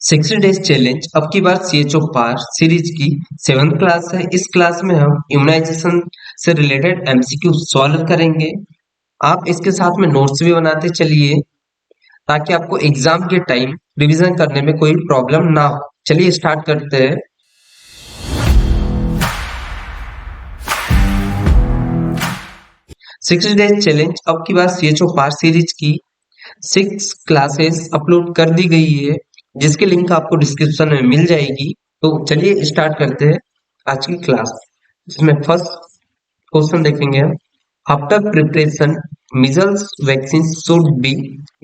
60 days challenge अब की बार CHO पार series की 7th क्लास है। इस क्लास में हम इम्यूनाइजेशन से रिलेटेड एमसीक्यू सॉल्व करेंगे। आप इसके साथ में नोट्स भी बनाते चलिए ताकि आपको एग्जाम के टाइम रिवीजन करने में कोई प्रॉब्लम ना हो। चलिए स्टार्ट करते हैं। 60 डेज चैलेंज अब की बार सीएचओ पार सीरीज की 6 क्लासेस अपलोड कर दी गई है, जिसकी लिंक आपको डिस्क्रिप्शन में मिल जाएगी। तो चलिए स्टार्ट करते हैं आज की क्लास। इसमें फर्स्ट क्वेश्चन देखेंगे हम। After preparation measles vaccine should be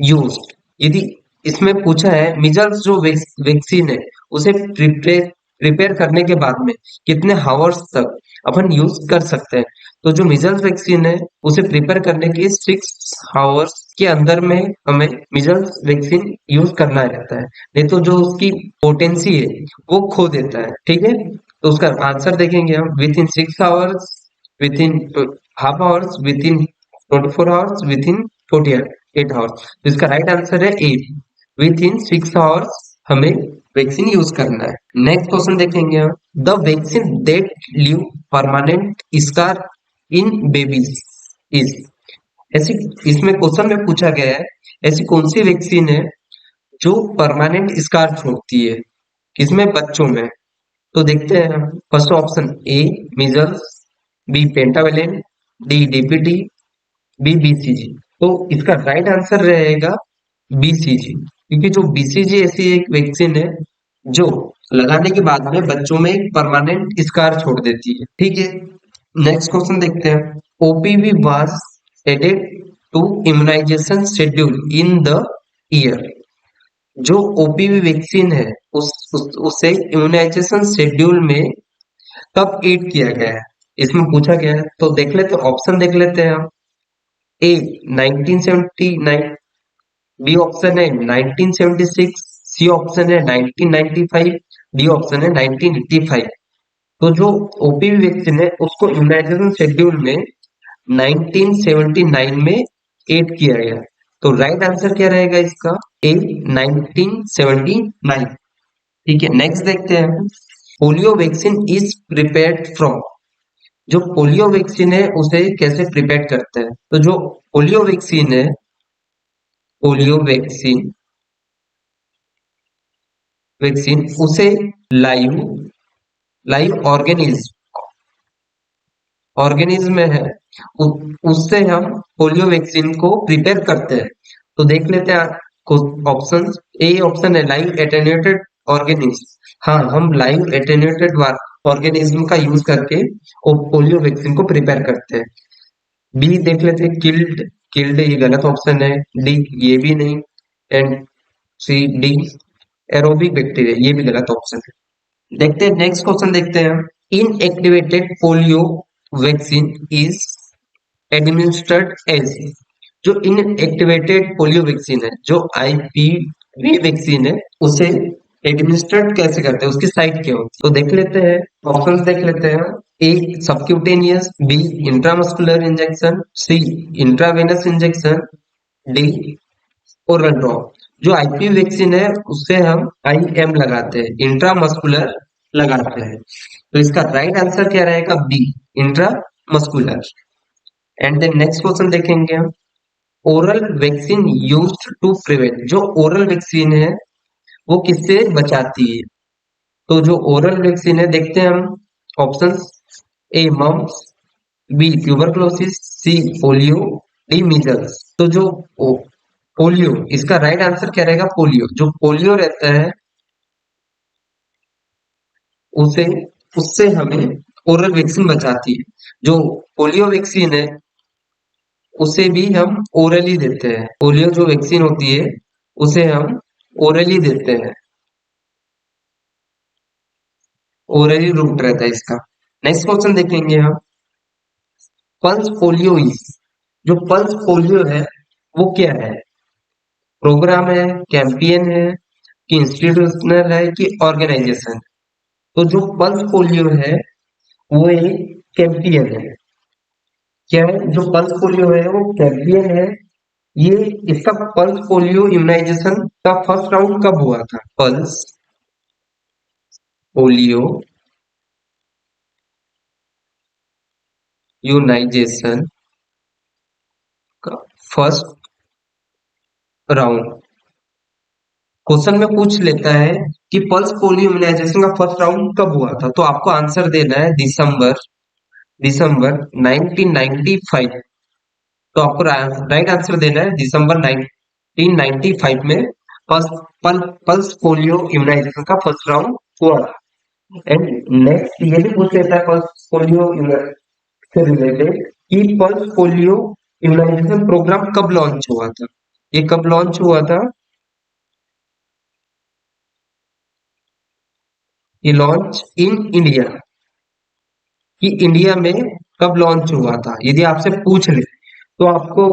used. यदि इसमें पूछा है मीजल्स जो वैक्सीन है उसे प्रिपेयर करने के बाद में कितने हावर्स तक अपन यूज कर सकते हैं। तो जो मीजल्स वैक्सीन है उसे प्रिपेयर करने के 6 आवर्स के अंदर में हमें मीजल्स वैक्सीन यूज करना रहता है, नहीं तो जो उसकी पोटेंसी है वो खो देता है। ठीक है, तो उसका आंसर देखेंगे हम। With in 6 hours, with in half hours, with in 24 hours, with in 48 hours. तो इसका राइट आंसर है ए, विद इन 6 आवर्स हमें वैक्सीन यूज करना है। नेक्स्ट क्वेश्चन देखेंगे हम। The vaccine that leave permanent scar in babies is. ऐसी इसमें क्वेश्चन में पूछा गया है ऐसी कौन सी वैक्सीन है जो परमानेंट स्कार छोड़ती है, किसमें? बच्चों में। तो देखते हैं हम। First option A measles, B pentavalent, D DPT, B BCG. तो इसका राइट आंसर रहेगा बीसीजी, क्योंकि जो बीसीजी ऐसी एक वैक्सीन है जो लगाने के बाद में बच्चों में एक परमानेंट स्कार छोड़ देती है। ठीक है, नेक्स्ट क्वेश्चन देखते हैं। OPV was added to immunisation schedule in the year. जो ओपीवी वैक्सीन है उसे इम्यूनाइजेशन शेड्यूल में कब ऐड किया गया है, इसमें पूछा गया है। तो देख लेते ऑप्शन देख लेते हैं हम। ए 1979, बी ऑप्शन है 1976, सी ऑप्शन है 1995, डी ऑप्शन है 1985। तो जो ओपीवी वैक्सीन है उसको इम्यूनाइजेशन शेड्यूल में 1979 में ऐड किया गया। तो राइट आंसर क्या रहेगा इसका? ए 1979। ठीक है, नेक्स्ट देखते हैं। Polio vaccine is prepared from. जो पोलियो वैक्सीन है उसे कैसे प्रिपेयर करते हैं? तो जो पोलियो वैक्सीन है, पोलियो वैक्सीन वैक्सीन उसे लाइव लाइव ऑर्गेनिज्म में है, उससे हम पोलियो वैक्सीन को प्रिपेयर करते हैं। तो देख लेते हैं ऑप्शन। ए ऑप्शन है लाइव एटेन्यूएटेड ऑर्गेनिज्म। हाँ, हम लाइव एटेन्यूएटेड ऑर्गेनिज्म का यूज करके वो पोलियो वैक्सीन को प्रिपेयर करते हैं। बी देख लेते हैं किल्ड। किल्ड ये गलत ऑप्शन है। डी ये भी नहीं। And C D aerobic bacteria ये भी गलत ऑप्शन है। देखते हैं नेक्स्ट क्वेश्चन देखते हैं। Inactivated polio vaccine is administered as. जो इनएक्टिवेटेड पोलियो वैक्सीन है, जो आईपीवी वैक्सीन है, उसे एडमिनिस्ट्रेट कैसे करते हैं, उसकी साइट क्या होती है? तो देख लेते हैं, ऑप्शंस देख लेते हैं। A subcutaneous, B intramuscular injection, C intravenous injection, D oral drop. जो आईपी वैक्सीन है उससे हम आईएम लगाते हैं, इंट्रामस्कुलर लगाते हैं। तो इसका राइट आंसर क्या रहेगा? B intramuscular. And then next question देखेंगे हम। Oral vaccine used to prevent. जो ओरल वैक्सीन है वो किससे बचाती है? तो जो ओरल वैक्सीन है देखते हैं हम options. A mumps, B tuberculosis, C polio, D measles. तो जो पोलियो, इसका राइट आंसर क्या रहेगा? पोलियो। जो पोलियो रहता है उसे उससे हमें ओरल वैक्सीन बचाती है। जो पोलियो वैक्सीन है उसे भी हम ओरली देते हैं। पोलियो जो वैक्सीन होती है उसे हम ओरली देते हैं, ओरली रूट रहता है इसका। नेक्स्ट क्वेश्चन देखेंगे हम। Pulse polio is. जो पल्स पोलियो है वो क्या है? प्रोग्राम है, कैंपेन है, कि इंस्टीट्यूशनल है, कि ऑर्गेनाइजेशन? तो जो पल्स पोलियो है वो एक कैंपेन है। क्या है? जो पल्स पोलियो है वो कैंपेन है, ये इसका पल्स पोलियो इम्यूनाइजेशन का फर्स्ट राउंड कब हुआ था? पल्स पोलियो इम्यूनाइजेशन का फर्स्ट राउंड क्वेश्चन में पूछ लेता है कि पल्स पोलियो इम्यूनाइजेशन का फर्स्ट राउंड कब हुआ था, तो आपको आंसर देना है दिसंबर दिसंबर 1995। तो आपको राइट आंसर देना है दिसंबर 1995 में पल्स पल्स पोलियो इम्यूनाइजेशन का फर्स्ट राउंड हुआ। एंड नेक्स्ट ये भी पूछ लेता है पल्स पोलियो से रिलेटेड कि पल्स पोलियो इम्यूनाइजेशन प्रोग्राम कब लॉन्च हुआ था? ये कब लॉन्च हुआ था? ये लॉन्च इन इंडिया, कि इंडिया में कब लॉन्च हुआ था, यदि आपसे पूछ ले तो आपको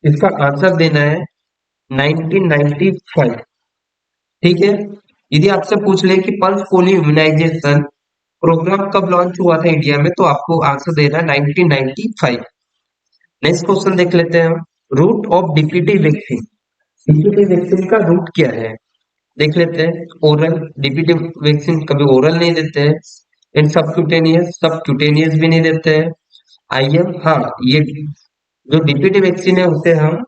इसका आंसर देना है 1995। ठीक है। यदि आपसे पूछ ले कि पल्स पोलियो इम्यूनाइजेशन प्रोग्राम कब लॉन्च हुआ था इंडिया में, तो आपको आंसर देना है 1995। नेक्स्ट क्वेश्चन देख लेते हैं हम। Route of DPT vaccine, DPT vaccine का रूट क्या है? देख लेते हैं। ओरल, डीपीटी वैक्सीन कभी ओरल नहीं देते हैं। एंड सबक्यूटेनियस, सबक्यूटेनियस भी नहीं देते हैं। आईएम, हाँ, ये जो डीपीटी वैक्सीन है उसे हम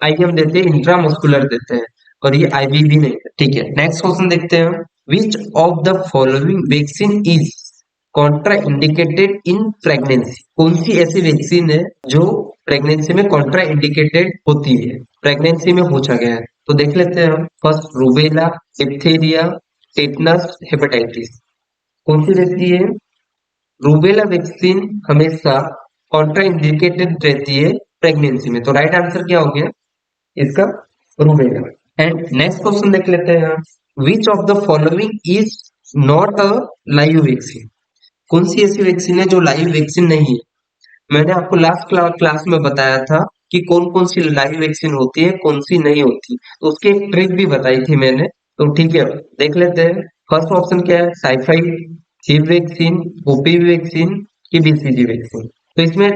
आईएम देते हैं, इंट्रामस्कुलर देते हैं, और ये आईवी भी नहीं है। ठीक है, नेक्स्ट क्वेश्चन देखते हैं। Which of the following vaccine is Contra indicated in pregnancy? कौन सी ऐसी वैक्सीन है जो प्रेगनेंसी में कॉन्ट्रा इंडिकेटेड होती है, प्रेगनेंसी में पूछा गया है? तो देख लेते हैं हम। First rubella, diphtheria, tetanus, hepatitis. कौन सी रहती है? रूबेला वैक्सीन हमेशा कॉन्ट्रा इंडिकेटेड रहती है प्रेगनेंसी में, तो राइट आंसर क्या हो गया इसका? रूबेला। एंड नेक्स्ट क्वेश्चन देख लेते हैं हम। Which of the following is not a live vaccine? कौन सी ऐसी वैक्सीन है जो लाइव वैक्सीन नहीं है? मैंने आपको लास्ट क्लास में बताया था कि कौन कौन सी लाइव वैक्सीन होती है, कौन सी नहीं होती, तो उसकी एक ट्रिक भी बताई थी मैंने। तो ठीक है, देख लेते हैं। फर्स्ट ऑप्शन क्या है? टाइफाइड, हिब वैक्सीन, ओपीवी वैक्सीन, की बीसीजी वैक्सीन। तो इसमें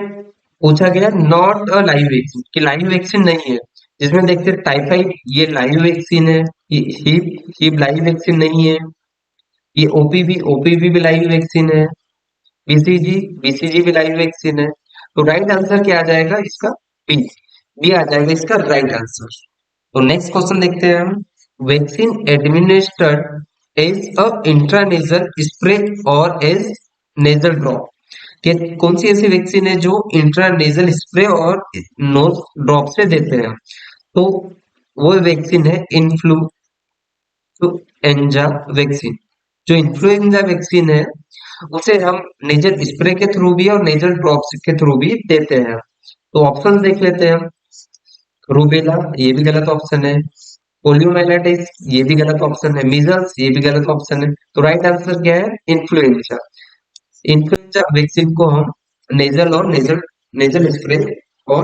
पूछा गया नॉट अ लाइव वैक्सीन, कि लाइव वैक्सीन नहीं है। जिसमें देखते हैं टाइफाइड, ये लाइव वैक्सीन है। हिब हिब लाइव वैक्सीन नहीं है। ये ओपीवी ओपीवी भी लाइव वैक्सीन है। बीसीजी बीसीजी भी लाइव वैक्सीन है। तो राइट आंसर क्या आ जाएगा इसका? बी, बी आ जाएगा इसका राइट आंसर। तो नेक्स्ट क्वेश्चन देखते हैं हम। Vaccine administered as a intranasal spray और एज नेजल ड्रॉप? कौन सी ऐसी वैक्सीन है जो इंट्रानेजल स्प्रे और नोज ड्रॉप से देते हैं? तो वो वैक्सीन है इन्फ्लुएंजा वैक्सीन। जो इन्फ्लुएंजा वैक्सीन है उसे हम नेजल स्प्रे के थ्रू भी और नेजल ड्रॉप्स के थ्रू भी देते हैं। तो ऑप्शन देख लेते हैं हम। रूबेला, ये भी गलत ऑप्शन है। पोलियोमाइलाइटिस, ये भी गलत ऑप्शन है। मीजल्स, ये भी गलत ऑप्शन है। तो राइट आंसर क्या है? इन्फ्लुएंजा। इन्फ्लुएंजा वैक्सीन को हम नेजल और नेजल नेजल स्प्रे और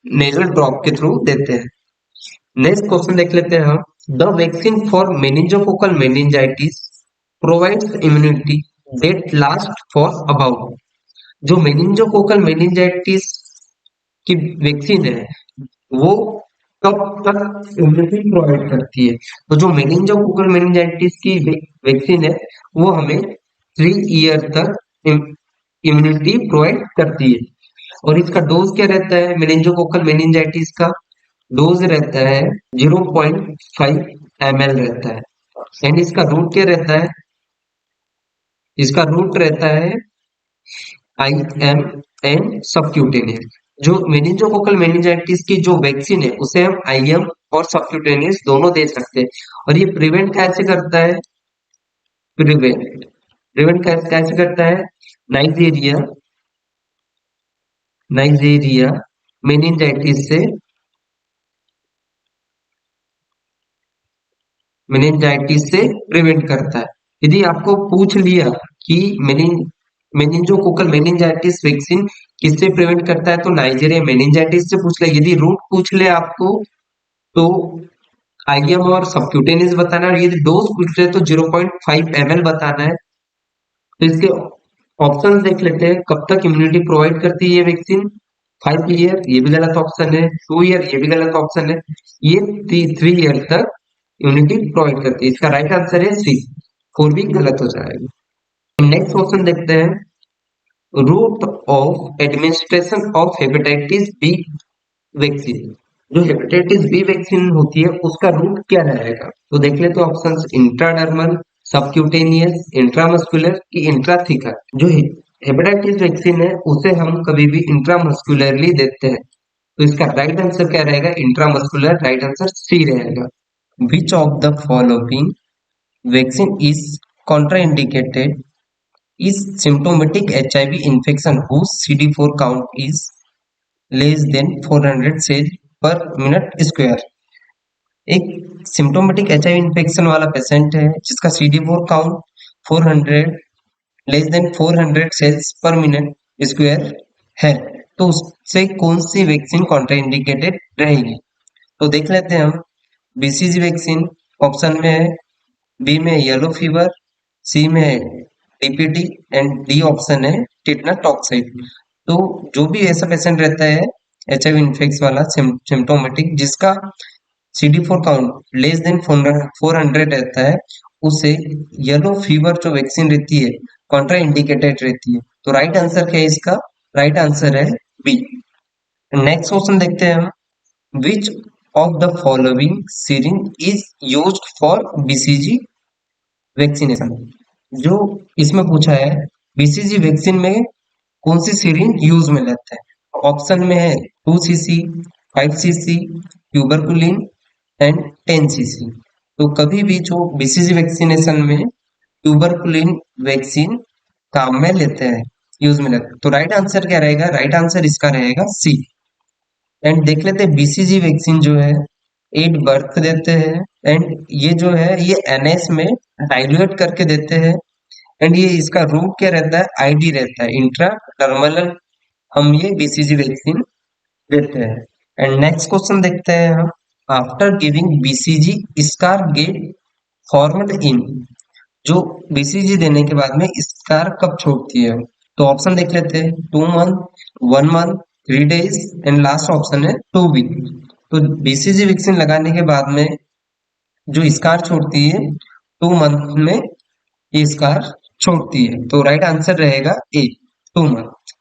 नेजल ड्रॉप के थ्रू देते हैं। नेक्स्ट क्वेश्चन देख लेते हैं हम। The vaccine for meningococcal meningitis provides immunity that last for about? जो मेनिंजोकोकल मेनिंजाइटिस की वैक्सीन है वो कब तक इम्यूनिटी प्रोवाइड करती है? तो जो मेनिंजोकोकल मेनिंजाइटिस की वैक्सीन है वो हमें 3 ईयर तक इम्यूनिटी प्रोवाइड करती है। और इसका डोज क्या रहता है? मेनिंजोकोकल मेनिंजाइटिस का डोज रहता है 0.5 ml रहता है। एंड इसका रूट क्या रहता है? इसका रूट रहता है IM एंड सबक्यूटेनियस। जो मेनिंजोकोकल मेनिंजाइटिस की जो वैक्सीन है उसे हम IM और सबक्यूटेनियस दोनों दे सकते हैं। और ये प्रिवेंट कैसे करता है? प्रिवेंट प्रिवेंट कैसे करता है? नाइजीरिया नाइजीरिया मेनिंजाइटिस से मेनिंजाइटिस से प्रिवेंट करता है। यदि आपको पूछ लिया कि मेनिंजोकोकल मेनिंजाइटिस वैक्सीन किससे प्रिवेंट करता है, तो नाइजीरिया मेनिंजाइटिस से पूछ ले। यदि रूट पूछ ले आपको तो आईएम और सबक्यूटेनियस बताना है। यदि डोज पूछ ले तो 0.5 ml बताना है। तो इसके ऑप्शन देख लेते हैं। कब तक इम्यूनिटी प्रोवाइड करती है ये वैक्सीन? 5 ईयर ये भी गलत ऑप्शन है, 2 ईयर ये भी गलत ऑप्शन है, ये 3 ईयर तक इम्यूनिटी प्रोवाइड करती है। इसका राइट आंसर है सी, 4 वीक गलत हो जाएगा। नेक्स्ट क्वेश्चन देखते हैं, route of administration of hepatitis B vaccine. जो हेपेटाइटिस बी वैक्सीन होती है उसका रूट क्या रहेगा? तो देख लेते हैं ऑप्शंस, इंट्राडर्मल, सबक्यूटेनियस, इंट्रामस्कुलर कि इंट्राथिकल। जो हेपेटाइटिस वैक्सीन है उसे हम कभी भी इंट्रामस्कुलरली देते हैं, तो इसका राइट आंसर क्या रहेगा? इंट्रामस्कुलर, राइट आंसर सी रहेगा। Which of the following vaccine is contraindicated is symptomatic HIV infection whose CD4 count is less than 400 cells per minute square। एक सिम्टोमेटिक HIV इन्फेक्शन वाला patient है जिसका CD4 count 400 less than 400 cells per minute square है, तो उससे कौन सी vaccine contraindicated रहेगी? तो देख लेते हैं हम। बीसीजी वैक्सीन ऑप्शन में है, बी में येलो फीवर, सी में है टीपीटी एंड डी ऑप्शन है टिटनस टॉक्साइड। तो जो भी ऐसा पेशेंट रहता है एचआईवी इन्फेक्शन वाला सिम्टोमेटिक जिसका CD4 काउंट लेस देन 400 रहता है, उसे येलो फीवर जो वैक्सीन रहती है कॉन्ट्रा इंडिकेटेड रहती है। तो राइट आंसर क्या है इसका? राइट आंसर है बी। नेक्स्ट क्वेश्चन देखते हैं हम, which of the following syringe is used for BCG vaccination. जो इसमें पूछा है बीसीजी वैक्सीन में कौन सी सीरिंज यूज में लेते हैं? ऑप्शन में है 2 cc, 5 cc, tuberculin and 10 cc। तो कभी भी जो बीसीजी वैक्सीनेशन में ट्यूबरकुलिन वैक्सीन काम में लेते हैं, यूज में लेते हैं। तो राइट आंसर क्या रहेगा? राइट आंसर इसका रहेगा सी। एंड देख लेते हैं बीसीजी वैक्सीन जो है 8 बर्थ देते हैं, एंड ये जो है ये एनएस में डाइल्यूट करके देते हैं, एंड ये इसका रूट क्या रहता है? आईडी रहता है, इंट्रा टर्मिनल हम ये बीसीजी वैक्सीन देते हैं। एंड नेक्स्ट क्वेश्चन देखते हैं हम, after giving BCG scar get formed in. जो बीसीजी देने के बाद में स्कार कब छोड़ती है? तो ऑप्शन देख लेते हैं, 2 month, 1 month, 3 days and last option है 2 वीक। तो बीसीजी वैक्सीन लगाने के बाद में जो स्कार छोड़ती है 2 मंथ में ये स्कार छोड़ती है, तो राइट आंसर रहेगा A, 2 month.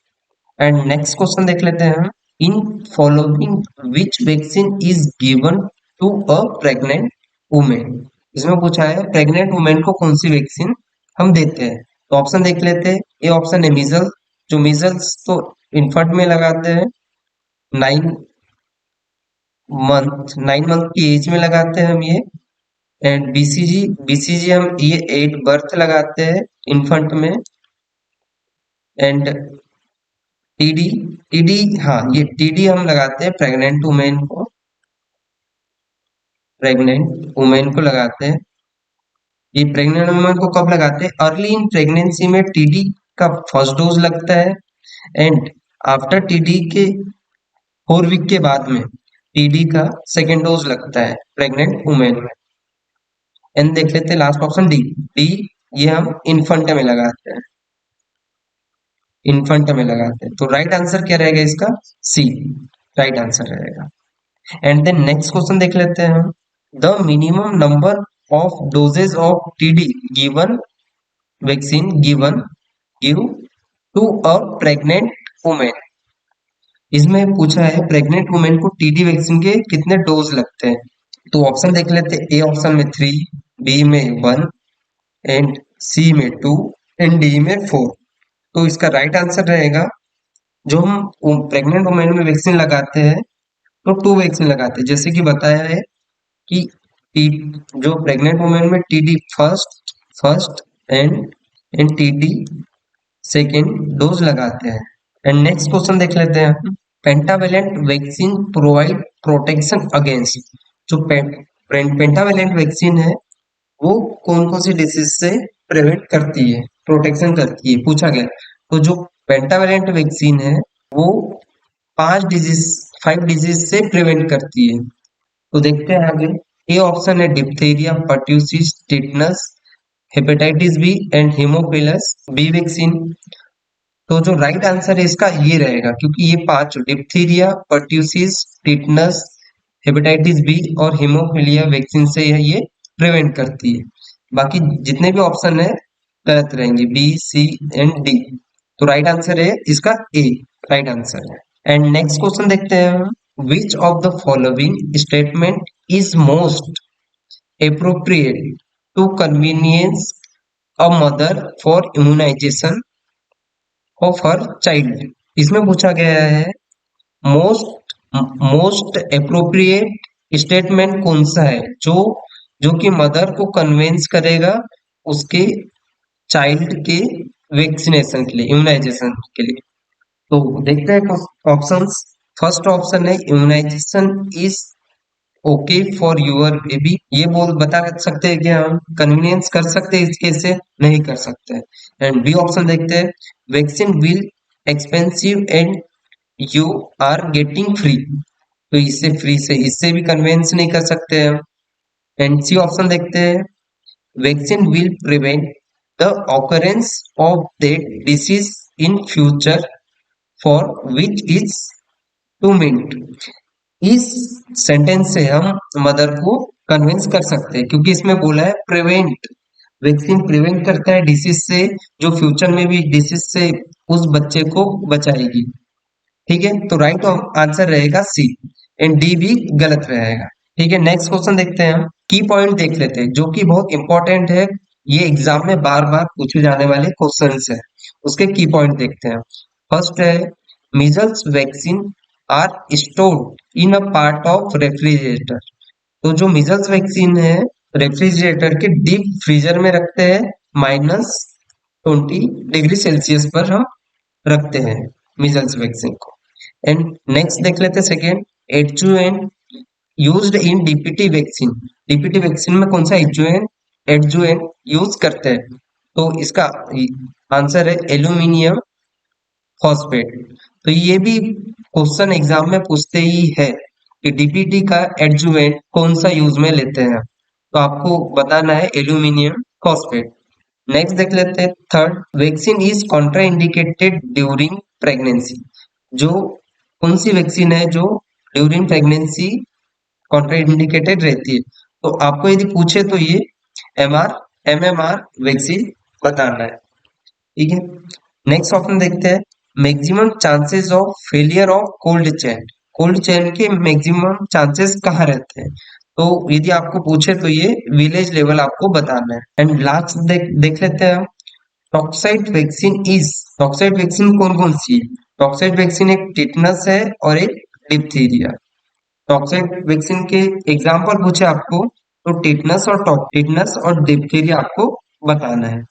And next question देख लेते हैं हम, in following which vaccine is given to a pregnant women. इसमें पूछा है प्रेग्नेंट वुमेन को कौन सी वैक्सीन हम देते हैं। तो ऑप्शन देख लेते हैं, ए ऑप्शन है मीजल्स। जो मीजल्स तो इन्फेंट में लगाते हैं 9 मंथ की एज में लगाते हैं हम ये। एंड बीसीजी बीसीजी हम ये 8 बर्थ लगाते हैं इन्फेंट में। एंड टीडी टीडी हाँ ये टीडी हम लगाते हैं प्रेग्नेंट वुमेन को लगाते हैं। ये प्रेग्नेंट वुमेन को कब लगाते हैं? अर्ली इन प्रेगनेंसी में टीडी का फर्स्ट डोज लगता है, एंड आफ्टर टीडी के 4 वीक के बाद में टीडी का सेकेंड डोज लगता है प्रेग्नेंट वुमेन में। एंड देख लेते हैं लास्ट ऑप्शन डी। डी ये हम इन्फेंट में लगाते हैं, इन्फेंट में लगाते हैं। तो राइट आंसर क्या रहेगा इसका? सी, राइट आंसर रहेगा। एंड देन नेक्स्ट क्वेश्चन देख लेते हैं हम, the minimum number of doses of TD given vaccine give to a pregnant women. इसमें पूछा है प्रेग्नेंट वुमेन को टीडी वैक्सीन के कितने डोज लगते हैं। तो ऑप्शन देख लेते हैं, ए ऑप्शन में 3, बी में 1 एंड सी में 2 एंड डी में 4। तो इसका राइट आंसर रहेगा, जो हम प्रेग्नेंट वुमेन में वैक्सीन लगाते हैं तो 2 वैक्सीन लगाते हैं, जैसे कि बताया है कि जो प्रेग्नेंट वुमेन में TD first and TD second dose लगाते हैं। एंड नेक्स्ट क्वेश्चन देख लेते हैं हम, pentavalent vaccine provide protection against. जो पेंटावेलेंट वैक्सीन है वो कौन कौन सी डिसीज से प्रिवेंट करती है, प्रोटेक्शन करती है, पूछा गया। तो जो पेंटावेलेंट वैक्सीन है वो 5 डिजीज से प्रिवेंट करती है। तो देखते हैं आगे, ए ऑप्शन है diphtheria, pertussis, tetanus, hepatitis B and haemophilus B vaccine. तो जो राइट आंसर है इसका ये रहेगा, क्योंकि ये 5 diphtheria, pertussis, tetanus, hepatitis B और हीमोफीलिया वैक्सीन से ये प्रिवेंट करती है। बाकी जितने भी ऑप्शन है गलत रहेंगे, बी, सी एंड डी। तो राइट आंसर है इसका ए, राइट आंसर है। एंड नेक्स्ट क्वेश्चन देखते हैं हम, which of the following statement is most appropriate to convenience a mother for immunization of her child। इसमें पूछा गया है मोस्ट मोस्ट अप्रोप्रिएट स्टेटमेंट कौन सा है जो जो कि मदर को कन्वेंस करेगा उसके चाइल्ड के वैक्सीनेशन के लिए, इम्यूनाइजेशन के लिए। तो देखते हैं ऑप्शंस। फर्स्ट ऑप्शन है immunisation is okay for your baby. ये बोल बता सकते हैं कि हम कन्वीनियंस कर सकते हैं इसके से, नहीं कर सकते हैं। एंड बी ऑप्शन देखते हैं, vaccine will expensive and you are getting free. तो इससे फ्री से इससे भी कन्वेंस नहीं कर सकते हैं हम। एंड सी ऑप्शन देखते हैं, vaccine will prevent the occurrence of that disease in future for which is to minute. इस सेंटेंस से हम मदर को कन्विंस कर सकते हैं, क्योंकि इसमें बोला है प्रिवेंट, वैक्सीन प्रिवेंट करता है डिसीज से, जो फ्यूचर में भी डिसीज से उस बच्चे को बचाएगी। ठीक है, तो राइट आंसर रहेगा सी एंड डी भी गलत रहेगा। ठीक है, नेक्स्ट क्वेश्चन देखते हैं हम। की पॉइंट देख लेते हैं जो कि बहुत इंपॉर्टेंट है, ये एग्जाम में बार बार पूछे जाने वाले क्वेश्चंस है, उसके की पॉइंट देखते हैं। फर्स्ट है, measles vaccine are stored in a part of refrigerator. तो जो मीजल्स वैक्सीन है रेफ्रिजरेटर के डीप फ्रीजर में रखते हैं, -20 डिग्री सेल्सियस पर हम रखते हैं मीजल्स वैक्सीन को। एंड नेक्स्ट देख लेते हैं second, adjuvant used in DPT vaccine. DPT vaccine में कौन सा एडजुवेंट यूज करते हैं? तो इसका आंसर है एल्यूमिनियम फॉस्फेट। तो ये भी क्वेश्चन एग्जाम में पूछते ही है कि डीपीटी का एडजुवेंट कौन सा यूज में लेते हैं, तो आपको बताना है एल्यूमिनियम फॉस्फेट। नेक्स्ट देख लेते हैं third, vaccine is contraindicated during pregnancy. जो कौन सी वैक्सीन है जो ड्यूरिंग प्रेगनेंसी कॉन्ट्राइंडिकेटेड रहती है? तो आपको यदि पूछे तो ये MMR वैक्सीन बताना है। ठीक है, नेक्स्ट ऑप्शन देखते हैं, maximum chances of failure of cold chain. Cold chain के मैक्सिमम चांसेस कहाँ रहते हैं? तो यदि आपको पूछे तो ये विलेज लेवल आपको बताना है। एंड लास्ट देख लेते हैं हम, toxoid vaccine is, toxoid vaccine कौन कौन सी है? टॉक्साइड वैक्सीन एक टिटनस है और एक डिप्थीरिया। टॉक्साइड वैक्सीन के एग्जाम्पल पूछे आपको तो टिटनस और डिप्थीरिया आपको बताना है।